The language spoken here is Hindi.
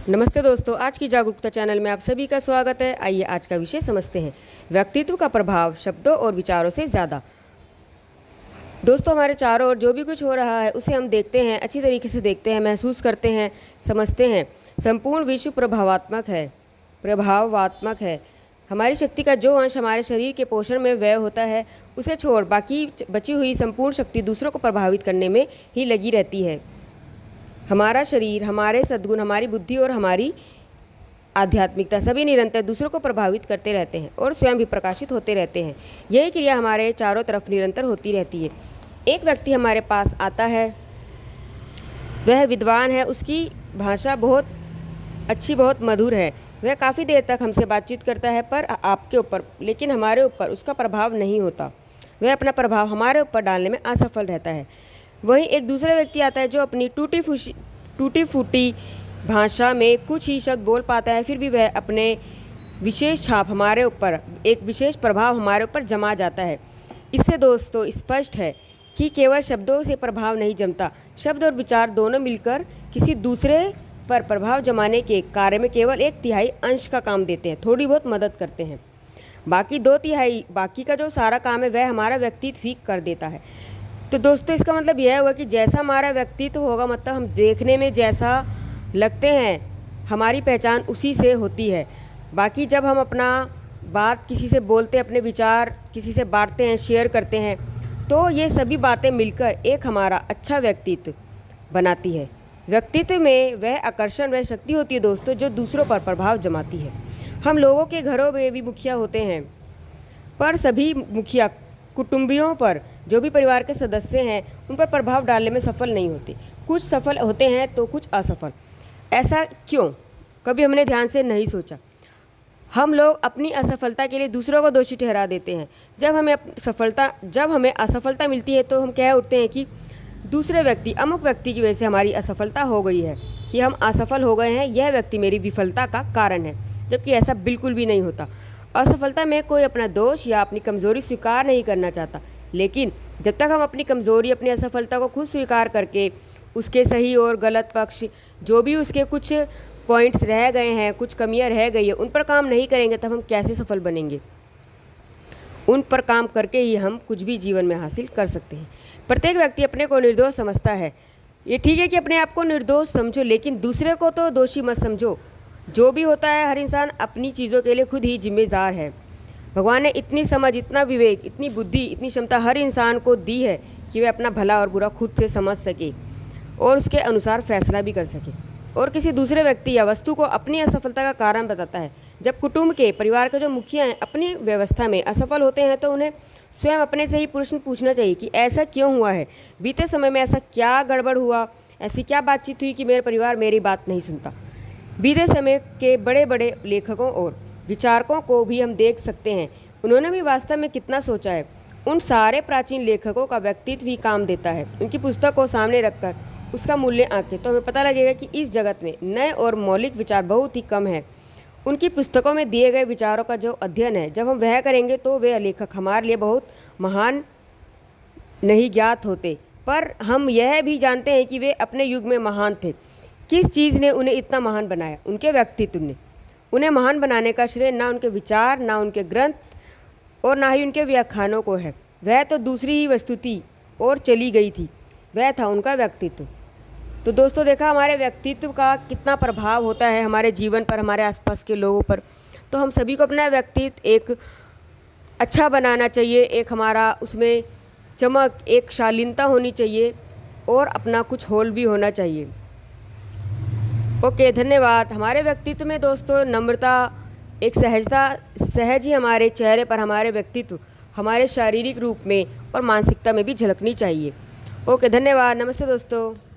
नमस्ते दोस्तों, आज की जागरूकता चैनल में आप सभी का स्वागत है। आइए आज का विषय समझते हैं। व्यक्तित्व का प्रभाव शब्दों और विचारों से ज़्यादा। दोस्तों, हमारे चारों ओर जो भी कुछ हो रहा है उसे हम देखते हैं, अच्छी तरीके से देखते हैं, महसूस करते हैं, समझते हैं। संपूर्ण विश्व प्रभावात्मक है। हमारी शक्ति का जो अंश हमारे शरीर के पोषण में व्यय होता है, उसे छोड़ बाकी बची हुई संपूर्ण शक्ति दूसरों को प्रभावित करने में ही लगी रहती है। हमारा शरीर, हमारे सद्गुण, हमारी बुद्धि और हमारी आध्यात्मिकता सभी निरंतर दूसरों को प्रभावित करते रहते हैं और स्वयं भी प्रकाशित होते रहते हैं। यही क्रिया हमारे चारों तरफ निरंतर होती रहती है। एक व्यक्ति हमारे पास आता है, वह विद्वान है, उसकी भाषा बहुत अच्छी, बहुत मधुर है, वह काफ़ी देर तक हमसे बातचीत करता है, पर आपके ऊपर, लेकिन हमारे ऊपर उसका प्रभाव नहीं होता। वह अपना प्रभाव हमारे ऊपर डालने में असफल रहता है। वहीं एक दूसरा व्यक्ति आता है जो अपनी टूटी फूटी भाषा में कुछ ही शब्द बोल पाता है, फिर भी वह अपने विशेष छाप हमारे ऊपर, एक विशेष प्रभाव हमारे ऊपर जमा जाता है। इससे दोस्तों स्पष्ट है कि केवल शब्दों से प्रभाव नहीं जमता। शब्द और विचार दोनों मिलकर किसी दूसरे पर प्रभाव जमाने के कार्य में केवल 1/3 अंश का काम देते हैं, थोड़ी बहुत मदद करते हैं। बाकी 2/3, बाकी का जो सारा काम है वह हमारा व्यक्तित्व ही कर देता है। तो दोस्तों, इसका मतलब यह हुआ कि जैसा हमारा व्यक्तित्व होगा, मतलब हम देखने में जैसा लगते हैं, हमारी पहचान उसी से होती है। बाकी जब हम अपना बात किसी से बोलते हैं, अपने विचार किसी से बांटते हैं, शेयर करते हैं, तो ये सभी बातें मिलकर एक हमारा अच्छा व्यक्तित्व बनाती है। व्यक्तित्व में वह आकर्षण, वह शक्ति होती है दोस्तों, जो दूसरों पर प्रभाव जमाती है। हम लोगों के घरों में भी मुखिया होते हैं, पर सभी मुखिया कुटुंबियों पर, जो भी परिवार के सदस्य हैं, उन पर प्रभाव डालने में सफल नहीं होते। कुछ सफल होते हैं तो कुछ असफल। ऐसा क्यों? कभी हमने ध्यान से नहीं सोचा। हम लोग अपनी असफलता के लिए दूसरों को दोषी ठहरा देते हैं। जब हमें असफलता मिलती है तो हम कह उठते हैं कि दूसरे व्यक्ति, अमुक व्यक्ति की वजह से हमारी असफलता हो गई है, कि हम असफल हो गए हैं, यह व्यक्ति मेरी विफलता का कारण है। जबकि ऐसा बिल्कुल भी नहीं होता। असफलता में कोई अपना दोष या अपनी कमज़ोरी स्वीकार नहीं करना चाहता, लेकिन जब तक हम अपनी कमज़ोरी, अपनी असफलता को खुद स्वीकार करके उसके सही और गलत पक्ष, जो भी उसके कुछ पॉइंट्स रह गए हैं, कुछ कमियां रह गई है, उन पर काम नहीं करेंगे, तब हम कैसे सफल बनेंगे? उन पर काम करके ही हम कुछ भी जीवन में हासिल कर सकते हैं। प्रत्येक व्यक्ति अपने को निर्दोष समझता है। ये ठीक है कि अपने आप को निर्दोष समझो, लेकिन दूसरे को तो दोषी मत समझो। जो भी होता है, हर इंसान अपनी चीज़ों के लिए खुद ही जिम्मेदार है। भगवान ने इतनी समझ, इतना विवेक, इतनी बुद्धि, इतनी क्षमता हर इंसान को दी है कि वह अपना भला और बुरा खुद से समझ सके और उसके अनुसार फैसला भी कर सके, और किसी दूसरे व्यक्ति या वस्तु को अपनी असफलता का कारण बताता है। जब कुटुंब के, परिवार के जो मुखिया हैं अपनी व्यवस्था में असफल होते हैं, तो उन्हें स्वयं अपने से ही प्रश्न पूछना चाहिए कि ऐसा क्यों हुआ है? बीते समय में ऐसा क्या गड़बड़ हुआ? ऐसी क्या बातचीत हुई कि मेरे परिवार मेरी बात नहीं सुनता? बीते समय के बड़े बड़े लेखकों और विचारकों को भी हम देख सकते हैं। उन्होंने भी वास्तव में कितना सोचा है। उन सारे प्राचीन लेखकों का व्यक्तित्व ही काम देता है। उनकी पुस्तक को सामने रखकर उसका मूल्य आंकें तो हमें पता लगेगा कि इस जगत में नए और मौलिक विचार बहुत ही कम हैं। उनकी पुस्तकों में दिए गए विचारों का जो अध्ययन है, जब हम वह करेंगे तो वे लेखक हमारे लिए बहुत महान नहीं ज्ञात होते, पर हम यह भी जानते हैं कि वे अपने युग में महान थे। किस चीज़ ने उन्हें इतना महान बनाया? उनके व्यक्तित्व ने। उन्हें महान बनाने का श्रेय ना उनके विचार, ना उनके ग्रंथ और ना ही उनके व्याख्यानों को है। वह तो दूसरी ही वस्तु थी और चली गई थी, वह था उनका व्यक्तित्व। तो दोस्तों, देखा हमारे व्यक्तित्व का कितना प्रभाव होता है हमारे जीवन पर, हमारे आसपास के लोगों पर। तो हम सभी को अपना व्यक्तित्व एक अच्छा बनाना चाहिए, एक हमारा उसमें चमक, एक शालीनता होनी चाहिए और अपना कुछ होल भी होना चाहिए। ओके, धन्यवाद। हमारे व्यक्तित्व में दोस्तों नम्रता, एक सहजता, सहज ही हमारे चेहरे पर हमारे व्यक्तित्व, हमारे शारीरिक रूप में और मानसिकता में भी झलकनी चाहिए। ओके, धन्यवाद। नमस्ते दोस्तों।